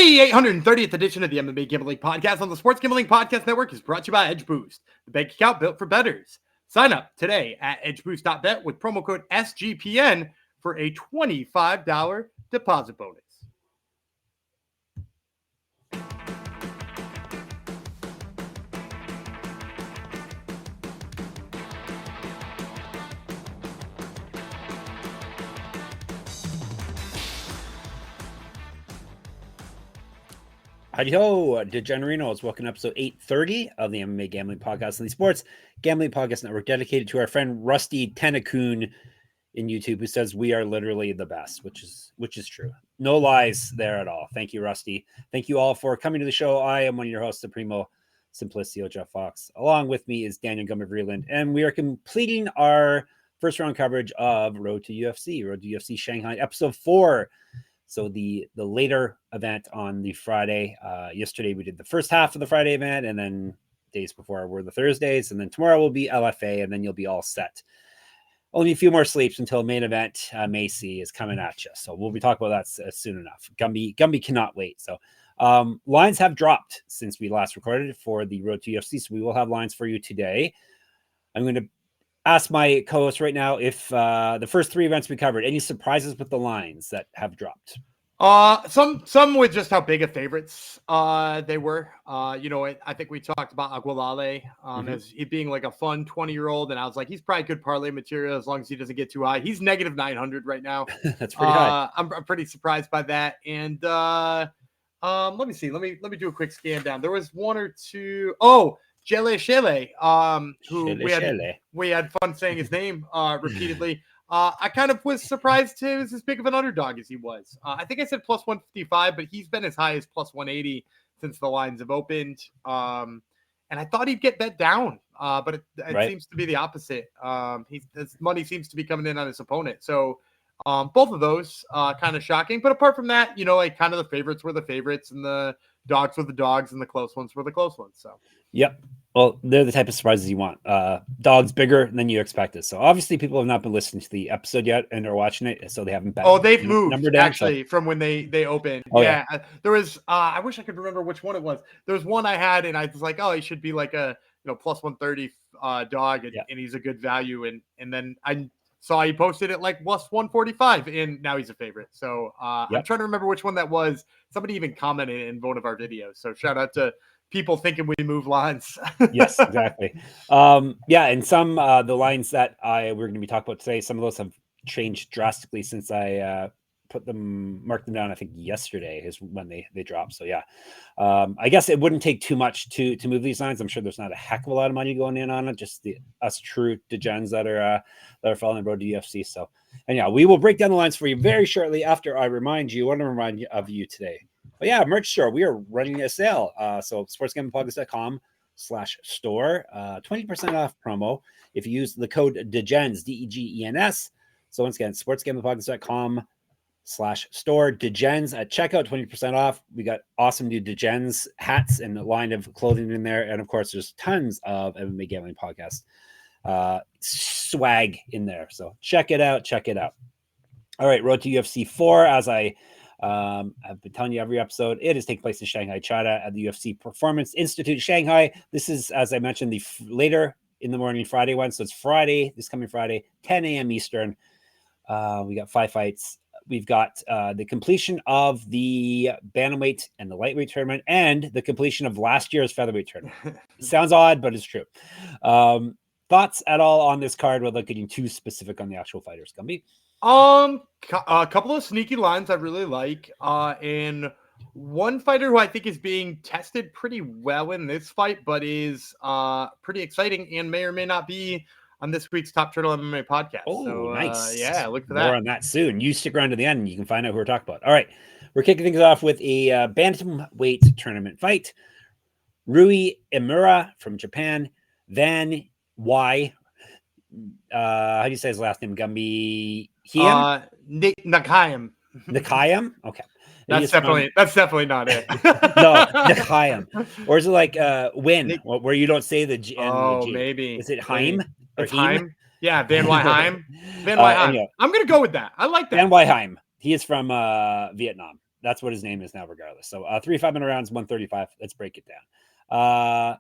The 830th edition of the MMA Gambling Podcast on the Sports Gambling Podcast Network is brought to you by Edge Boost, the bank account built for bettors. Sign up today at edgeboost.bet with promo code SGPN for a $25 deposit bonus. Howdy-ho, Degenerinos. Welcome to episode 830 of the MMA Gambling Podcast on the Sports Gambling Podcast Network, dedicated to our friend Rusty Tenakun in YouTube, who says we are literally the best, which is true. No lies there at all. Thank you, Rusty. Thank you all for coming to the show. I am one of your hosts, Supremo Simplicio, Jeff Fox. Along with me is Daniel Gummer-Vreeland, and we are completing our first round coverage of Road to UFC Shanghai, episode 4. So the later event on the Friday. Yesterday we did the first half of the Friday event, and then days before were the Thursdays, and then tomorrow will be LFA, and then you'll be all set. Only a few more sleeps until main event Macy is coming at you. So we'll be talking about that soon enough. Gumby cannot wait. So lines have dropped since we last recorded for the Road to UFC, so we will have lines for you today. I'm going to ask my co-host right now if the first 3 events we covered, any surprises with the lines that have dropped? Some with just how big of favorites they were. I think we talked about Aguilale as it being like a fun 20-year-old, and I was like, he's probably good parlay material as long as he doesn't get too high. He's negative 900 right now. That's pretty high. I'm pretty surprised by that. And let me see. Let me do a quick scan down. There was one or two. Oh, Shele, who we had fun saying his name repeatedly. I kind of was surprised he was as big of an underdog as he was. I think I said plus 155, but he's been as high as plus 180 since the lines have opened. And I thought he'd get bet down, but it seems to be the opposite. His money seems to be coming in on his opponent. So both of those kind of shocking. But apart from that, kind of the favorites were the favorites, and the dogs were the dogs, and the close ones were the close ones. So. Yep. Well, they're the type of surprises you want. Dogs bigger than you expected. So obviously people have not been listening to the episode yet and are watching it, so they haven't bet. Oh, they've moved actually from when they opened. Oh, yeah. There was I wish I could remember which one it was. There was one I had and I was like, oh, he should be like a plus 130 dog, and he's a good value. And then I saw he posted it like plus 145, and now he's a favorite. So I'm trying to remember which one that was. Somebody even commented in one of our videos. So shout out to people thinking we move lines. Yes, exactly. And some the lines that we're going to be talking about today, some of those have changed drastically since I marked them down. I think yesterday is when they dropped. So I guess it wouldn't take too much to move these lines. I'm sure there's not a heck of a lot of money going in on it. Just us true degens that are following the Road to UFC. So, and we will break down the lines for you very shortly after I remind you. I want to remind you of you today. But merch store. We are running a sale. So sportsgamblingpodcast.com/store, 20% off promo if you use the code DEGENS, DEGENS. So once again, sportsgamblingpodcast.com/store, DEGENS at checkout, 20% off. We got awesome new DEGENS hats and a line of clothing in there. And of course, there's tons of MMA Gambling Podcast swag in there. So check it out. All right, Road to UFC 4, as I've been telling you every episode, it is taking place in Shanghai, China at the UFC Performance Institute, Shanghai. This is, as I mentioned, the later in the morning Friday one. So it's Friday, this coming Friday, 10 a.m. Eastern. We got 5 fights. We've got the completion of the bantamweight and the lightweight tournament, and the completion of last year's featherweight tournament. Sounds odd, but it's true. Thoughts at all on this card without getting too specific on the actual fighters, Gumby? A couple of sneaky lines I really like, and one fighter who I think is being tested pretty well in this fight, but is pretty exciting and may or may not be on this week's Top Turtle MMA podcast. Oh, so, nice. Look for that. More on that soon. You stick around to the end and you can find out who we're talking about. All right. We're kicking things off with a bantamweight tournament fight. Rui Imura from Japan. Then how do you say his last name? Nghiem? Nghiem. Nghiem? Okay. That's definitely not it. No, Nghiem. Or is it like Win, where you don't say the G? Oh, the G. Maybe. Is it Heim? It's Heim? Yeah, Van Wyheim. Van Wyheim. I'm going to go with that. I like that. Van Wyheim. He is from Vietnam. that's what his name is now, regardless. So 3 5-minute rounds, 135. Let's break it down.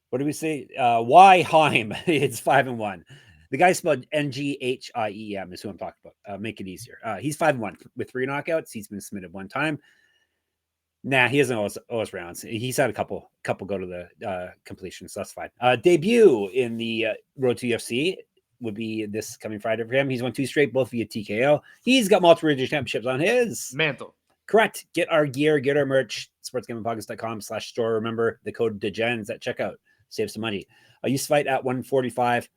What do we say? Why Heim? It's 5-1. The guy spelled Nghiem is who I'm talking about. Make it easier. He's 5-1 with 3 knockouts. He's been submitted 1 time. Nah, he doesn't owe us rounds. He's had a couple go to the completion, so that's fine. Debut in the Road to UFC would be this coming Friday for him. He's won 2 straight, both via TKO. He's got multiple regional championships on his mantle. Correct. Get our gear, get our merch, sportsgamblingpodcast.com/store. Remember the code DEGENS at checkout. Save some money. I used to fight at 145.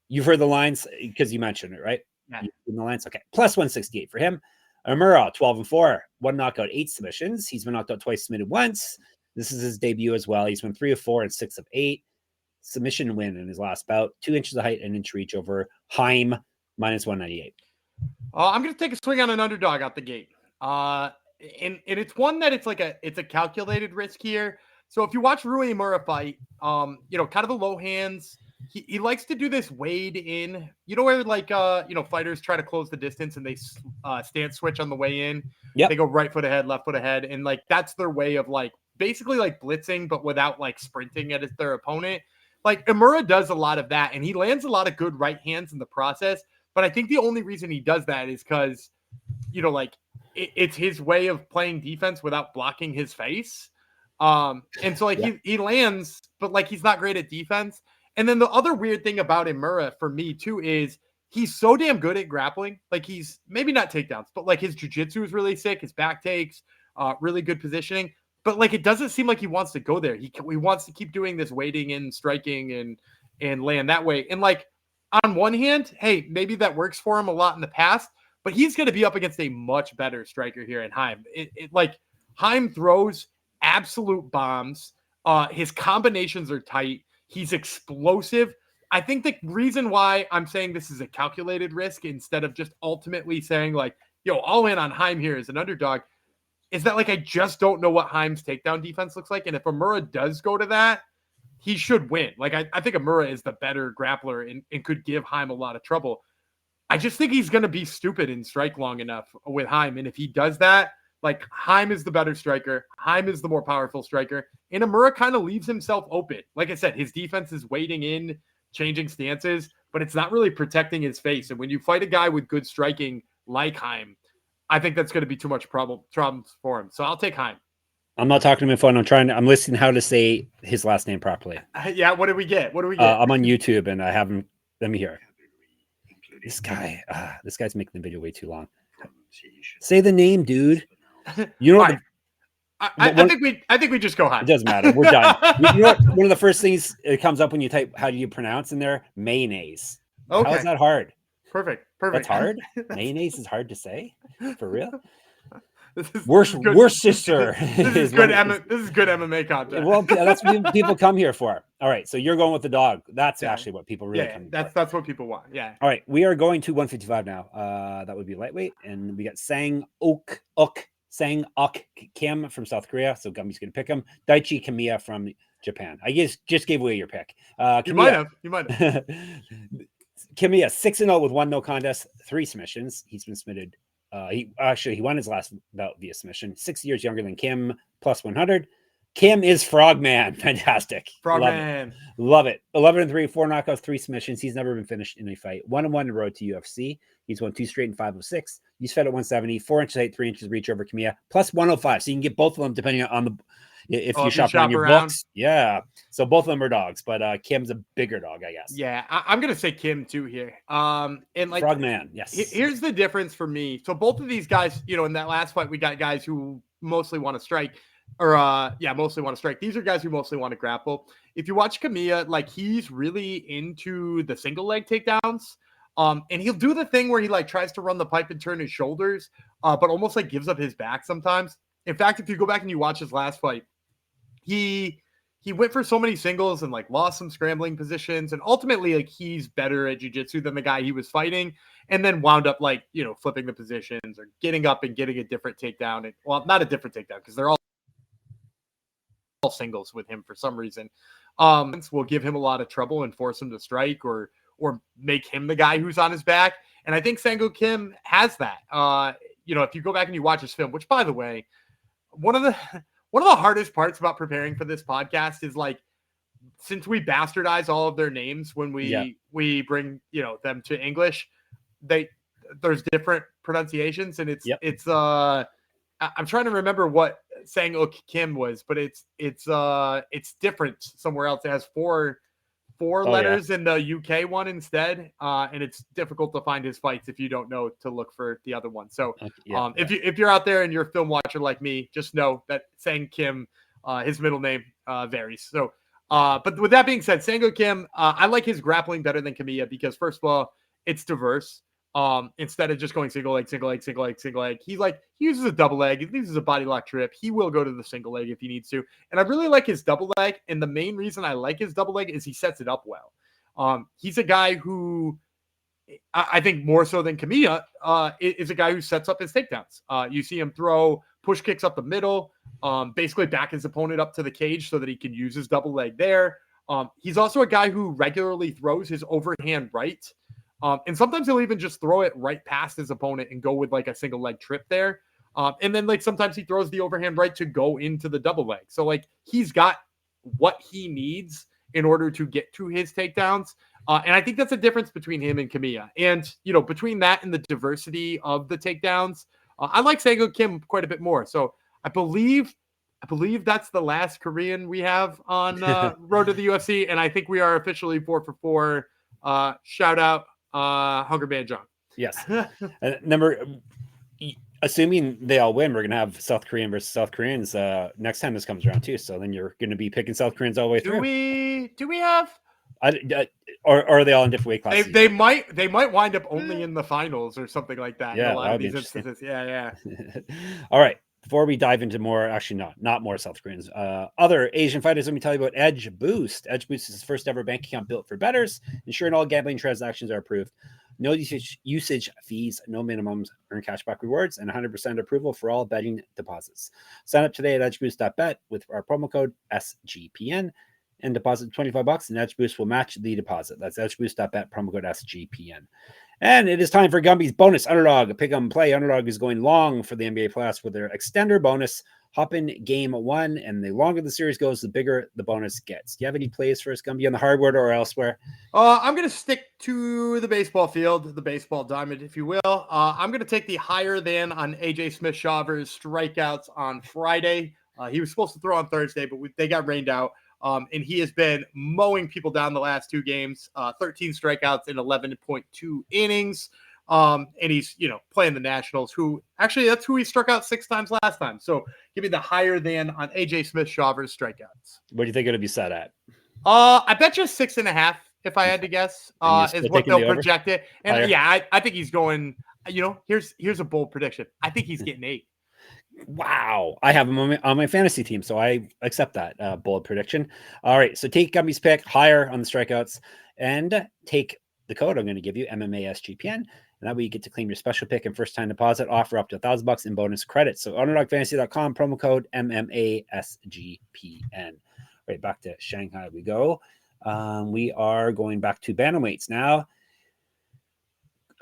You've heard the lines because you mentioned it, right? Yeah. In the lines. Okay. Plus 168 for him. Imura, 12-4, 1 knockout, 8 submissions. He's been knocked out twice, submitted once. This is his debut as well. He's won 3 of 4 and 6 of 8. Submission win in his last bout. 2 inches of height, 1 inch reach over Heim, minus 198. I'm going to take a swing on an underdog out the gate. And it's one that it's a calculated risk here. So if you watch Rui Imura fight, kind of the low hands, he likes to do this wade in, where fighters try to close the distance and they stance switch on the way in. Yep. They go right foot ahead, left foot ahead. And that's their way of basically blitzing, but without sprinting at their opponent. Imura does a lot of that, and he lands a lot of good right hands in the process. But I think the only reason he does that is because, it's his way of playing defense without blocking his face. And so he lands, but he's not great at defense. And then the other weird thing about Imura for me too is he's so damn good at grappling. He's maybe not takedowns, but his jiu-jitsu is really sick. His back takes, really good positioning. But it doesn't seem like he wants to go there. He wants to keep doing this waiting in, striking, and land that way. And on one hand, hey, maybe that works for him a lot in the past. But he's going to be up against a much better striker here in Heim. Heim throws absolute bombs. His combinations are tight. He's explosive. I think the reason why I'm saying this is a calculated risk instead of just ultimately saying all in on Heim here as an underdog is that I just don't know what Heim's takedown defense looks like. And if Imura does go to that, he should win. I think Imura is the better grappler and could give Heim a lot of trouble. I just think he's going to be stupid and strike long enough with Heim. And if he does that, Heim is the better striker. Heim is the more powerful striker. And Imura kind of leaves himself open. Like I said, his defense is waiting in, changing stances, but it's not really protecting his face. And when you fight a guy with good striking like Heim, I think that's going to be too much problems for him. So I'll take Heim. I'm not talking to my phone. I'm listening how to say his last name properly. Yeah. What did we get? I'm on YouTube and I haven't. Let me hear. This guy's making the video way too long. Say the name, dude. You know, I think we just go Heim. It doesn't matter. We're done. You know what? One of the first things it comes up when you type, how do you pronounce in there? Mayonnaise. Okay. How is that hard? Perfect. That's hard. Mayonnaise is hard to say. For real. This is Worcester. This is good MMA content. Well, that's what people come here for. All right, so you're going with the dog. That's actually what people really come. That's what people want. Yeah. All right, we are going to 155 now. That would be lightweight, and we got Sang Ok Kim from South Korea. So Gumby's gonna pick him. Daichi Kamiya from Japan. I guess just gave away your pick. You might have. Kamiya 6-0 with 1 no contest, 3 submissions. He's been submitted. He won his last bout via submission. 6 years younger than Kim, plus 100. Kim is Frogman. Fantastic. Frogman. Love it. 11-3, 4 knockouts, 3 submissions. He's never been finished in a fight. 1-1 in the road to UFC. He's won 2 straight and 5 of 6. He's fed at 170, 4 inches height, 3 inches reach over Kamiya, plus 105. So you can get both of them depending on the if you shop around your books. Yeah. So both of them are dogs, but Kim's a bigger dog, I guess. Yeah, I'm gonna say Kim too here. And Frogman, yes. Here's the difference for me. So both of these guys, in that last fight, we got guys who mostly want to strike. Mostly want to strike. These are guys who mostly want to grapple. If you watch Kamiya, he's really into the single leg takedowns. And he'll do the thing where he tries to run the pipe and turn his shoulders, but almost gives up his back sometimes. In fact, if you go back and you watch his last fight, he went for so many singles and lost some scrambling positions, and ultimately he's better at jiu-jitsu than the guy he was fighting, and then wound up flipping the positions or getting up and getting a different takedown. And well, not a different takedown because they're all singles with him for some reason. Will give him a lot of trouble and force him to strike or make him the guy who's on his back. And I think Sang Ok Kim has that. if you go back and you watch this film, which by the way, one of the hardest parts about preparing for this podcast is like, since we bastardize all of their names when we bring them to English, there's different pronunciations, and it's I'm trying to remember what Sang-ok-kim was, but it's different somewhere else. It has four letters in the UK one instead, and it's difficult to find his fights if you don't know to look for the other one. So if you're out there and you're a film watcher like me, just know that Sang-kim, his middle name varies. So but with that being said, Sang-ok-kim, I like his grappling better than Kamiya because, first of all, it's diverse. Instead of just going single leg, he uses a double leg. He uses a body lock trip. He will go to the single leg if he needs to. And I really like his double leg. And the main reason I like his double leg is he sets it up well. He's a guy who I think more so than Kamiya is a guy who sets up his takedowns. You see him throw push kicks up the middle, basically back his opponent up to the cage so that he can use his double leg there. He's also a guy who regularly throws his overhand right. And sometimes he'll even just throw it right past his opponent and go with like a single leg trip there. And then like sometimes he throws the overhand right to go into the double leg. So like he's got what he needs in order to get to his takedowns. And I think that's a difference between him and Kamiya. And, between that and the diversity of the takedowns, I like Sang-ok-kim quite a bit more. So I believe that's the last Korean we have on Road to the UFC. And I think we are officially 4 for 4. Shout out Hunger Man Zhang. Yes. Assuming they all win, we're gonna have South Korean versus South Koreans next time this comes around too. So then you're gonna be picking South Koreans all the way through. Do we have? Or are they all in different weight classes? They might wind up only in the finals or something like that. Yeah, in a lot of these instances. Yeah. All right. Before we dive into more, actually not more South Koreans, other Asian fighters, let me tell you about Edge Boost. Edge Boost is the first ever bank account built for bettors, ensuring all gambling transactions are approved. No usage fees, no minimums, earn cashback rewards, and 100% approval for all betting deposits. Sign up today at edgeboost.bet with our promo code SGPN and deposit $25, and Edge Boost will match the deposit. That's edgeboost.bet, promo code SGPN. And it is time for Gumby's bonus underdog. Pick 'em play. Underdog is going long for the NBA playoffs with their extender bonus. Hop in game 1, and the longer the series goes, the bigger the bonus gets. Do you have any plays for us, Gumby, on the hardwood or elsewhere? I'm going to stick to the baseball field, the baseball diamond, if you will. I'm going to take the higher than on AJ Smith-Shawver's strikeouts on Friday. He was supposed to throw on Thursday, but they got rained out. And he has been mowing people down the last 2 games, 13 strikeouts in 11.2 innings. And he's, playing the Nationals, who actually that's who he struck out 6 times last time. So give me the higher than on AJ Smith-Shawver's strikeouts. What do you think it'll be set at? I bet you 6.5 if I had to guess, is what they'll project it. And higher? Yeah, I think he's going, here's a bold prediction. I think he's getting 8. Wow. I have him on my fantasy team, so I accept that bold prediction. All right, so take Gumby's pick higher on the strikeouts and take the code I'm going to give you, MMA SGPN, and that way you get to claim your special pick and first-time deposit offer up to $1,000 in bonus credits. So underdogfantasy.com, promo code MMA SGPN. Right, back to Shanghai we go. We are going back to bantamweights now.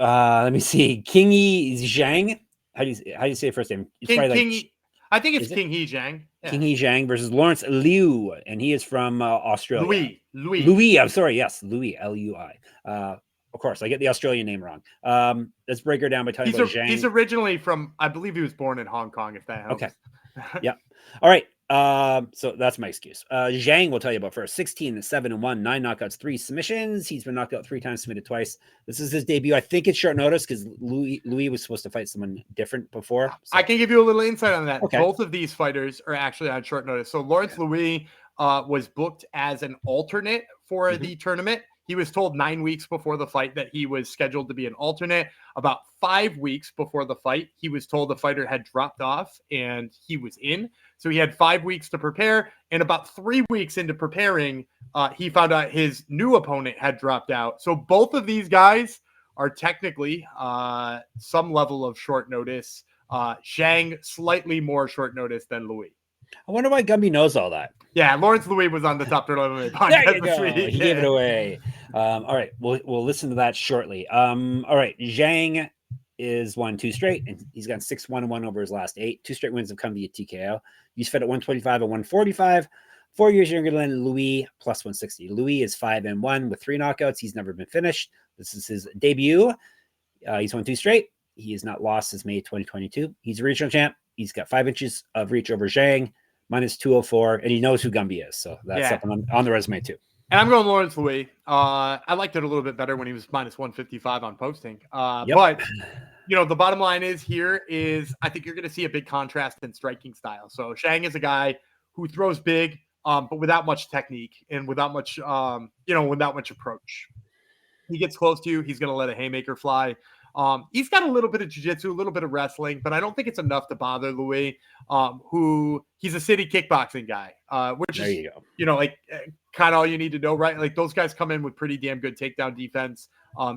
Let me see. Qinghe Zhang. How do you say first name? It's I think it's Qinghe Zhang. Yeah. Qinghe Zhang versus Lawrence Liu, and he is from Australia. Louis. I'm sorry. Yes, Louis, Lui. Of course, I get the Australian name wrong. Let's break her down by talking about Zhang. He's originally from, I believe he was born in Hong Kong, if that helps. Okay. Yeah. All right. So that's my excuse. Zhang will tell you about first. 16-7-1, 9 knockouts, 3 submissions. He's been knocked out 3 times, submitted twice. This is his debut. I think it's short notice because Louis was supposed to fight someone different before. So. I can give you a little insight on that. Okay. Both of these fighters are actually on short notice. So Lawrence Louis was booked as an alternate for the tournament. He was told 9 weeks before the fight that he was scheduled to be an alternate. About 5 weeks before the fight, he was told the fighter had dropped off and he was in. So he had 5 weeks to prepare. And about 3 weeks into preparing, he found out his new opponent had dropped out. So both of these guys are technically some level of short notice. Zhang, slightly more short notice than Louis. I wonder why Gumby knows all that. Yeah, Lawrence Louis was on the Top Turtle MMA podcast this week. He gave it away. All right, we'll listen to that shortly. All right, Zhang is won 2 straight, and he's got 6-1-1 over his last 8. 2 straight wins have come via TKO. He's fed at 125 and 145. 4 years younger than Louis, plus 160. Louis is 5-1 with 3 knockouts. He's never been finished. This is his debut. He's won 2 straight. He has not lost since May 2022. He's a regional champ. He's got 5 inches of reach over Zhang, minus 204, and he knows who Gamble is. So that's something on the resume too. And I'm going Lawrence Louis. I liked it a little bit better when he was minus 155 on posting. But, the bottom line is I think you're going to see a big contrast in striking style. So Zhang is a guy who throws big, but without much technique and without much approach. He gets close to you, he's going to let a haymaker fly. He's got a little bit of jiu-jitsu, a little bit of wrestling, but I don't think it's enough to bother Louis, who he's a city kickboxing guy, which there is, you go. Kind of all you need to know, right? Like those guys come in with pretty damn good takedown defense,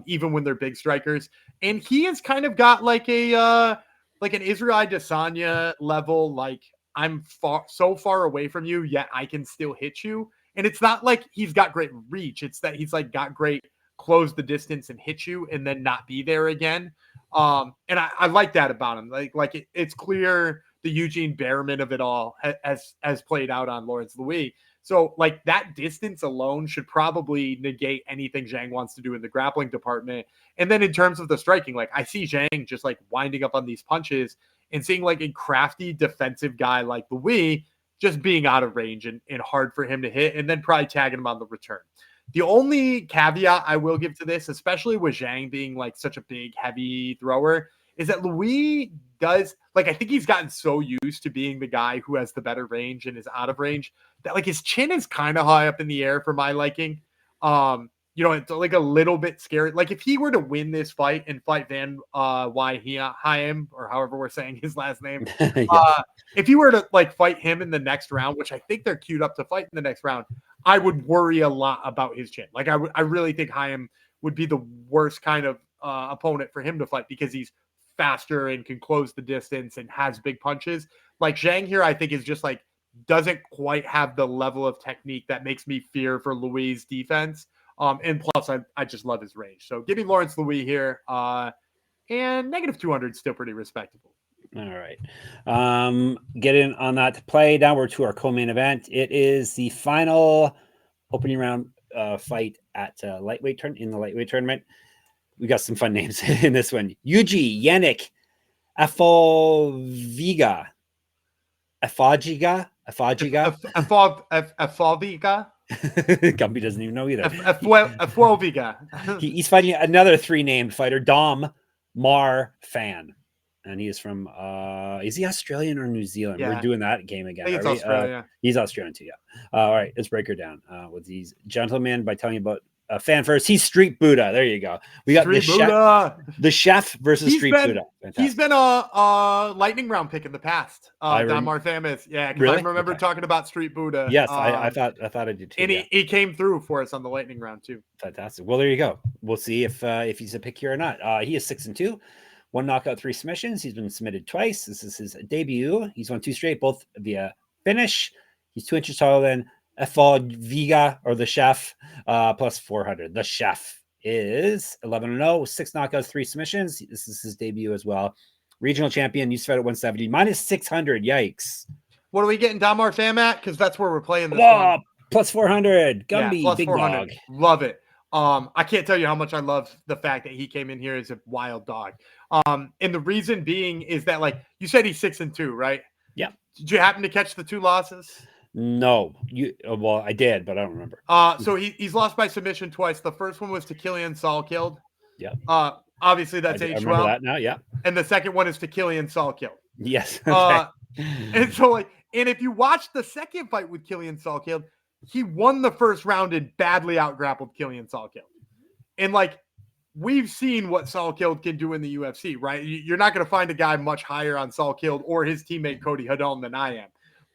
even when they're big strikers. And he has kind of got like an Israel Adesanya level, like I'm so far away from you, yet I can still hit you. And it's not like he's got great reach. It's that he's like got great close the distance and hit you and then not be there again. And I like that about him. Like it's clear the Eugene Behrman of it all has played out on Lawrence Louis. So like that distance alone should probably negate anything Zhang wants to do in the grappling department. And then in terms of the striking, like I see Zhang just like winding up on these punches and seeing like a crafty defensive guy like Louis just being out of range and hard for him to hit, and then probably tagging him on the return. The only caveat I will give to this, especially with Zhang being like such a big, heavy thrower, is that Louis does, like, I think he's gotten so used to being the guy who has the better range and is out of range that like his chin is kind of high up in the air for my liking. It's like a little bit scary. Like if he were to win this fight and fight Van Nghiem, or however we're saying his last name, if he were to like fight him in the next round, which I think they're queued up to fight in the next round, I would worry a lot about his chin. Like I really think Nghiem would be the worst kind of opponent for him to fight because he's faster and can close the distance and has big punches. Like Zhang here, I think is just like doesn't quite have the level of technique that makes me fear for Louis' defense. And plus, I just love his range. So giving Lawrence Louis here, and negative 200 is still pretty respectable. All right. Getting on that to play. Now we're to our co-main event. It is the final opening round fight at in the lightweight tournament. We got some fun names in this one. Yuji, Yannick, Ephoeviga. Gumby doesn't even know either. Ephoeviga. He's fighting another 3-named fighter, Dom Mar Fan. And he is from, is he Australian or New Zealand? Yeah. We're doing that game again. I think it's Australia. He's Australian too, yeah. All right, let's break her down with these gentlemen by telling you about Fan first. He's Street Buddha. There you go. We got the chef versus Street Buddha. Fantastic. He's been a lightning round pick in the past. Don Marfam is, because really? I remember talking about Street Buddha. Yes, I thought I did too. And he came through for us on the lightning round too. Fantastic. Well, there you go. We'll see if he's a pick here or not. He is 6-2, 1 knockout, 3 submissions. He's been submitted twice. This is his debut. He's won 2 straight, both via finish. He's 2 inches taller than Ephoeviga, or the chef, plus 400. The chef is 11-0, 6 knockouts, 3 submissions. This is his debut as well. Regional champion, used to fight at 170, minus 600. Yikes. What are we getting Don Marfam at? Because that's where we're playing this one. Plus 400. Gumby, plus big 400. dog. Love it. I can't tell you how much I love the fact that he came in here as a wild dog. And the reason being is that, like, you said he's 6-2, right? Yeah. Did you happen to catch the 2 losses? No, well, I did, but I don't remember. So he's lost by submission twice. The first one was to Killian Salkilled. Yeah. Obviously that's I H12. remember that now. Yeah. And the second one is to Killian Salkilled. Yes. Okay. And so and if you watch the second fight with Killian Salkilled, he won the first round and badly outgrappled Killian Salkilled. And like, we've seen what Salkilled can do in the UFC, right? You're not going to find a guy much higher on Salkilled or his teammate Cody Hadon than I am.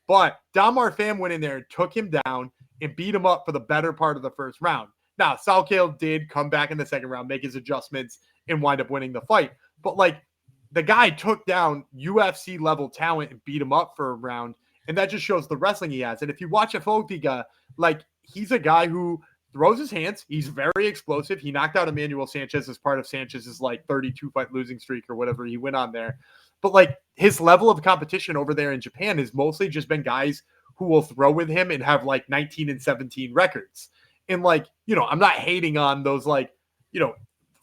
But Don Marfam went in there and took him down and beat him up for the better part of the first round. Now, Salkilled did come back in the second round, make his adjustments, and wind up winning the fight. But, like, the guy took down UFC-level talent and beat him up for a round, and that just shows the wrestling he has. And if you watch Ephoeviga, like, he's a guy who throws his hands. He's very explosive. He knocked out Emmanuel Sanchez as part of Sanchez's like 32 fight losing streak or whatever he went on there. But like his level of competition over there in Japan has mostly just been guys who will throw with him and have like 19-17 records. And like, I'm not hating on those like,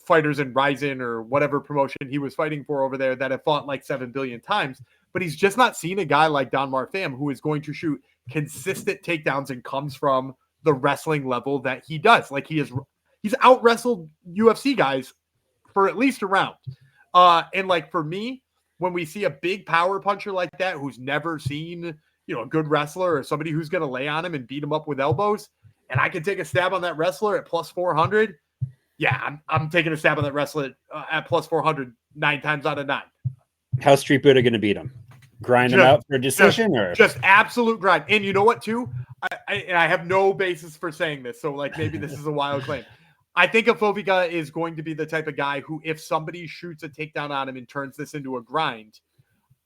fighters in Ryzen or whatever promotion he was fighting for over there that have fought like 7 billion times, but he's just not seen a guy like Donmar Pham who is going to shoot consistent takedowns and comes from the wrestling level that he does. Like he's out wrestled UFC guys for at least a round. And like for me, when we see a big power puncher like that, who's never seen, a good wrestler or somebody who's going to lay on him and beat him up with elbows, and I can take a stab on that wrestler at plus 400. Yeah, I'm taking a stab on that wrestler at plus 400 9 times out of 9. How's Street Buddha going to beat him? Grind him out for a decision, or just absolute grind? And you know what, too? I have no basis for saying this, so like maybe this is a wild claim. I think Ephoeviga is going to be the type of guy who, if somebody shoots a takedown on him and turns this into a grind,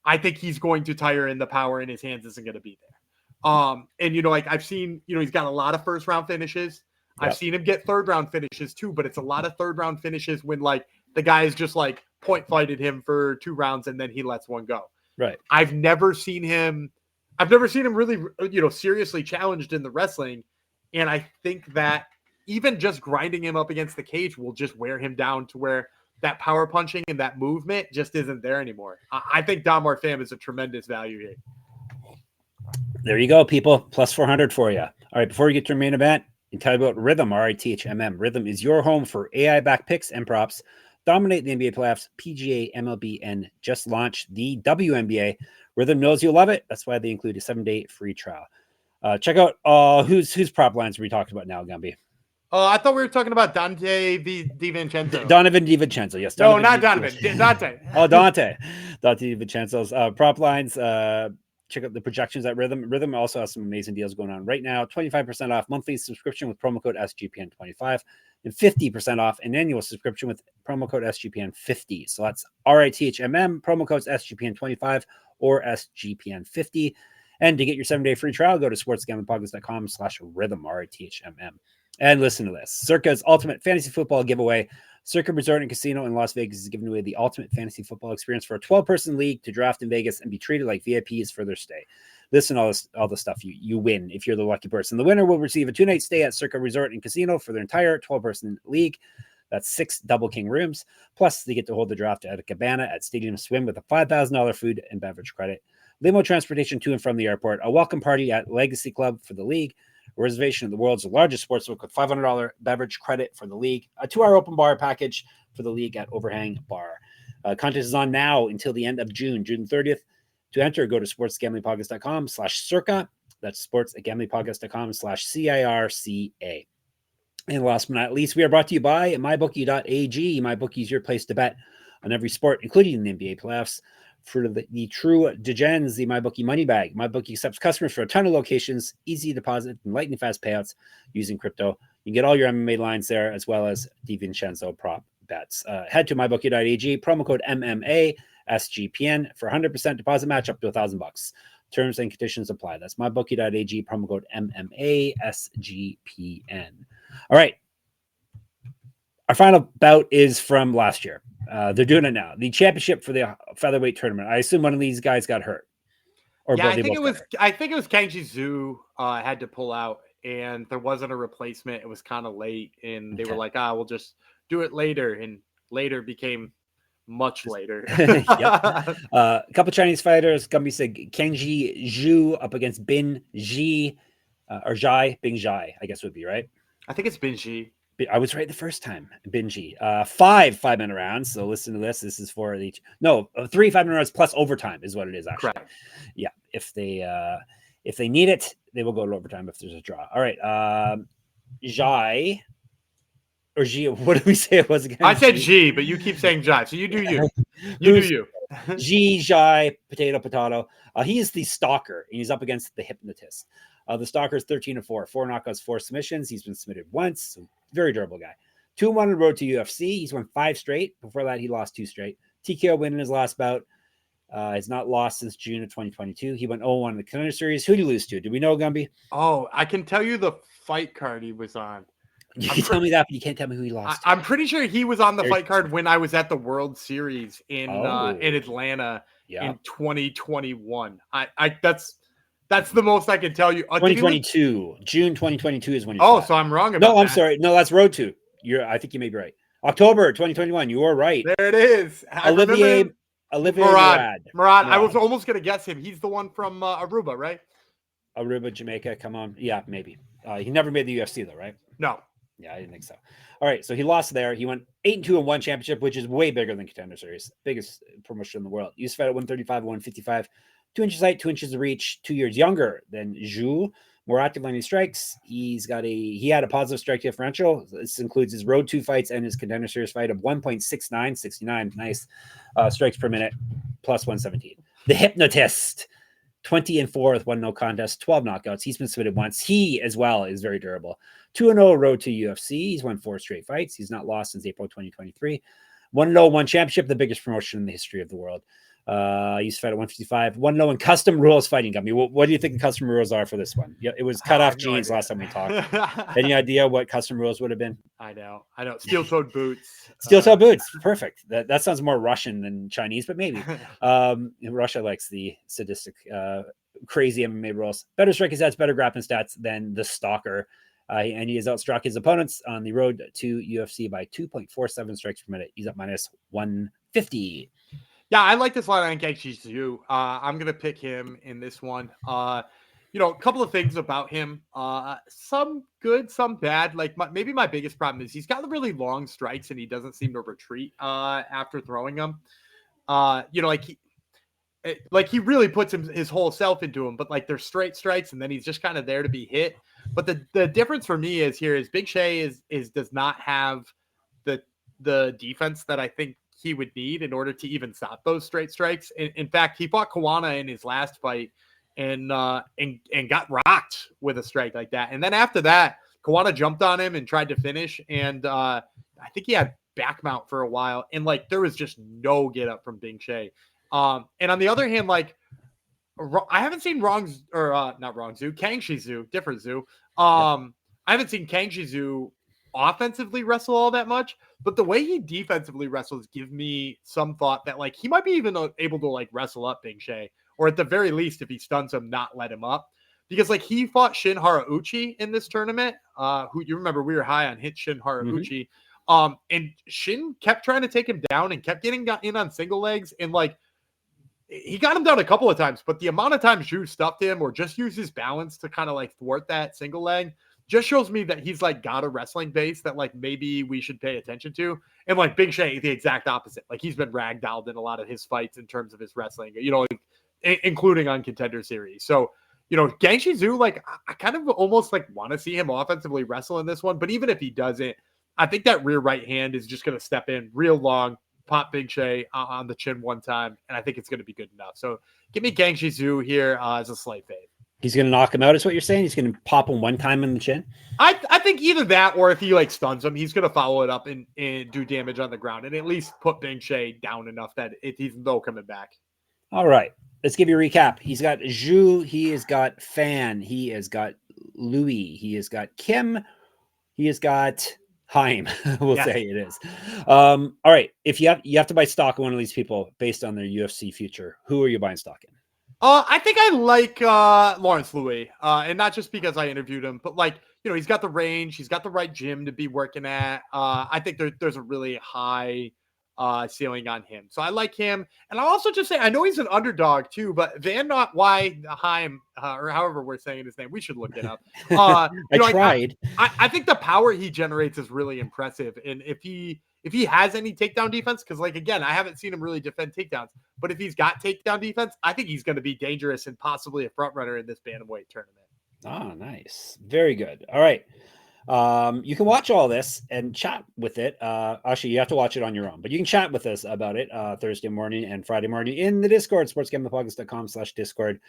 I think he's going to tire and the power in his hands isn't going to be there. And like I've seen, he's got a lot of first round finishes. I've seen him get third round finishes too, but it's a lot of third round finishes when like the guy is just like point fighted him for 2 rounds and then he lets one go. Right. I've never seen him really, seriously challenged in the wrestling. And I think that even just grinding him up against the cage will just wear him down to where that power punching and that movement just isn't there anymore. I think Donmar Pham is a tremendous value here. There you go, people. Plus 400 for you. All right, before we get to the main event, and tell you about Rhythm, RITHMM. Rhythm is your home for AI-backed picks and props. Dominate the NBA playoffs, PGA, MLB, and just launched the WNBA. Rhythm knows you'll love it. That's why they include a 7-day free trial. Check out whose prop lines are we talking about now, Gumby? I thought we were talking about Dante DiVincenzo. Donovan DiVincenzo, yes. No, not Donovan. Dante. Dante DiVincenzo's prop lines. Check out the projections at Rhythm. Rhythm also has some amazing deals going on right now. 25% off monthly subscription with promo code SGPN25 and 50% off an annual subscription with promo code SGPN50. So that's RITHMM, promo codes SGPN25 or SGPN50. And to get your 7-day free trial, go to sportsgamblingpodcast.com/rhythm, RITHMM. And listen to this. Circa's Ultimate Fantasy Football Giveaway. Circa Resort and Casino in Las Vegas is giving away the ultimate fantasy football experience for a 12-person league to draft in Vegas and be treated like VIPs for their stay. Listen to all the stuff you win if you're the lucky person. The winner will receive a 2-night stay at Circa Resort and Casino for their entire 12-person league. That's 6 Double King rooms. Plus, they get to hold the draft at a cabana at Stadium Swim with a $5,000 food and beverage credit. Limo transportation to and from the airport. A welcome party at Legacy Club for the league. A reservation of the world's largest sportsbook with $500 beverage credit for the league. A 2-hour open bar package for the league at Overhang Bar. Contest is on now until the end of June 30th. To enter, go to sportsgamblingpodcast.com/circa. That's sportsgamblingpodcast.com/CIRCA. And last but not least, we are brought to you by MyBookie.ag. MyBookie is your place to bet on every sport, including the NBA playoffs. For the true degens, the MyBookie money bag. MyBookie accepts customers for a ton of locations, easy deposit, and lightning fast payouts using crypto. You can get all your MMA lines there, as well as DiVincenzo prop bets. Head to MyBookie.ag, promo code MMA SGPN for 100% deposit match up to $1,000. Terms and conditions apply. That's MyBookie.ag, promo code MMA SGPN. All right. Our final bout is from last year. They're doing it now. The championship for the featherweight tournament. I assume one of these guys got hurt. I think it was Kangjie Zhu had to pull out, and there wasn't a replacement. It was kind of late, and they were like, we'll just do it later. And later became much later. A couple Chinese fighters. Gumby said Kangjie Zhu up against Bin Ji, or Bing Zhai, I guess would be, right? I think it's Bin Ji. I was right the first time. Binji. 5-minute rounds. So listen to this. This is for each. No, 3 5-minute rounds plus overtime is what it is, actually. Correct. Yeah. If they need it, they will go to overtime if there's a draw. All right. Jai or G. What did we say it was again? I said G, but you keep saying Jai. So you do you. You do you. G, Jai, potato. He is the stalker, and he's up against the hypnotist. The stalker is 13-4, 4 knockouts, 4 submissions. He's been submitted once. So very durable guy. 2-1 on the road to UFC. He's won 5 straight. Before that, he lost 2 straight. TKO win in his last bout. He's not lost since June of 2022. He went 0-1 in the Contender Series. Who did he lose to? Do we know, Gumby? Oh, I can tell you the fight card he was on. You can tell me that, but you can't tell me who he lost. I'm pretty sure he was on the fight card when I was at the World Series in Atlanta in 2021. That's the most I can tell you. 2022, June 2022 is when he fought. So I'm wrong about that. No, I'm sorry. No, that's Road to. I think you may be right. October 2021. You are right. There it is. Olivier Murad. I was almost going to guess him. He's the one from Aruba, right? Aruba, Jamaica. Come on. Yeah, maybe. He never made the UFC though, right? No. Yeah, I didn't think so. All right, so he lost there. He went 8-2 in one championship, which is way bigger than Contender Series, biggest promotion in the world. He used to fight at 135, 155, 2 inches height, 2 inches of reach, 2 years younger than Zhu. More active landing strikes. He had a positive strike differential. This includes his Road 2 fights and his Contender Series fight of 1.69, 69, nice strikes per minute, plus 117. The Hypnotist. 20-4 with 1 no contest, 12 knockouts. He's been submitted once. He as well is very durable. 2-0 road to UFC. He's won 4 straight fights. He's not lost since April 2023. 1-0, 1 championship, the biggest promotion in the history of the world. He used to fight at 155. 1-0 in custom rules fighting. I mean, what do you think the custom rules are for this one? Yeah, it was cut off jeans last time we talked. Any idea what custom rules would have been? I know. Steel-toed boots. Steel-toed boots. Perfect. That sounds more Russian than Chinese, but maybe. Russia likes the sadistic, crazy MMA rules. Better striking stats, better grappling stats than the Stalker. And he has outstruck his opponents on the road to UFC by 2.47 strikes per minute. He's up minus 150. Yeah, I like this line on Kangjie Zhu. I'm going to pick him in this one. A couple of things about him. Some good, some bad. Maybe my biggest problem is he's got really long strikes and he doesn't seem to retreat after throwing them. He really puts his whole self into them, but they're straight strikes and then he's just kind of there to be hit. But the difference for me is Big Shay does not have the defense that I think he would need in order to even stop those straight strikes. In fact, he fought Kawana in his last fight and got rocked with a strike like that. And then after that, Kawana jumped on him and tried to finish. And I think he had back mount for a while. And there was just no get up from Bing Shay. And on the other hand, I haven't seen Kangjie Zhu, different Zhu. I haven't seen Kangjie Zhu offensively wrestle all that much, but the way he defensively wrestles give me some thought that he might be even able to wrestle up Bing Shay, or at the very least, if he stuns him, not let him up. Because he fought Shin Harauchi in this tournament, who you remember we were high on Shin Harauchi. And Shin kept trying to take him down and kept getting in on single legs, and he got him down a couple of times, but the amount of times Zhu stuffed him or just used his balance to kind of thwart that single leg just shows me that he's got a wrestling base that maybe we should pay attention to. And Big Shay, the exact opposite. He's been ragdolled in a lot of his fights in terms of his wrestling, including on Contender Series. So, Kangjie Zhu, I kind of almost want to see him offensively wrestle in this one. But even if he doesn't, I think that rear right hand is just going to step in real long, pop Big Shay on the chin one time, and I think it's going to be good enough. So give me Kangjie Zhu here as a slight fade. He's going to knock him out, is what you're saying? He's going to pop him one time in the chin? I think either that, or if he stuns him, he's going to follow it up and do damage on the ground and at least put Bing Shay down enough that he's no coming back. All right. Let's give you a recap. He's got Zhu. He has got Fan. He has got Louis. He has got Kim. He has got Nghiem. We'll say it is. All right. If you have to buy stock in one of these people based on their UFC future, who are you buying stock in? I think I like Lawrence Louis, and not just because I interviewed him, but he's got the range, he's got the right gym to be working at. I think there's a really high ceiling on him, so I like him. And I'll also just say I know he's an underdog too, but Van Not Nghiem, or however we're saying his name, we should look it up. I tried. I think the power he generates is really impressive, and if he has any takedown defense, because again, I haven't seen him really defend takedowns, but if he's got takedown defense, I think he's going to be dangerous and possibly a front runner in this bantamweight tournament. Oh, nice. Very good. All right. You can watch all this and chat with it. Actually, you have to watch it on your own, but you can chat with us about it Thursday morning and Friday morning in the Discord, sportsgamblingpodcast.com/Discord.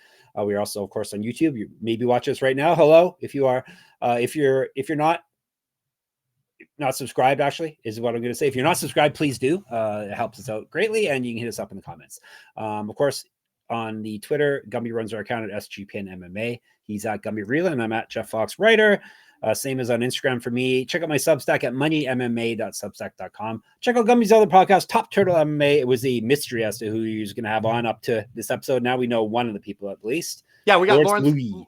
We are also, of course, on YouTube. You maybe watch us right now. Hello, if you are. If you're not subscribed, actually, is what I'm going to say. If you're not subscribed, please do. It helps us out greatly, and you can hit us up in the comments. Of course, on the Twitter, Gumby runs our account at SGPN MMA. He's at Gumby Reeland, and I'm at Jeff Fox Writer. Same as on Instagram for me. Check out my Substack at moneymma.substack.com. Check out Gumby's other podcast, Top Turtle MMA. It was a mystery as to who he was going to have on up to this episode. Now we know one of the people at least. Yeah, we got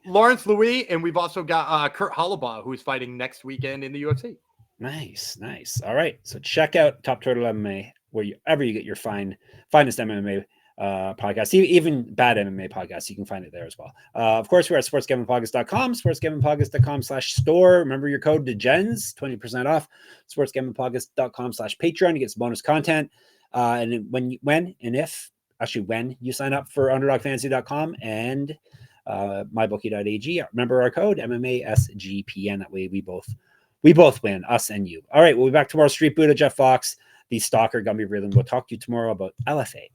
Lawrence Louis, and we've also got Kurt Hollabaugh, who's fighting next weekend in the UFC. Nice. All right, so check out Top Turtle MMA wherever you get your finest MMA podcast, even bad MMA podcasts. You can find it there as well. Of course, we're at sportsgamblingpodcast.com, sportsgamblingpodcast.com/store. Remember your code DEGENS, 20% off. sportsgamblingpodcast.com/Patreon. You get some bonus content. And when you sign up for underdogfantasy.com and mybookie.ag, remember our code MMASGPN. That way we both win, us and you. All right, we'll be back tomorrow. Street Buddha, Jeff Fox, the Stalker, Gumby Rhythm. We'll talk to you tomorrow about LFA.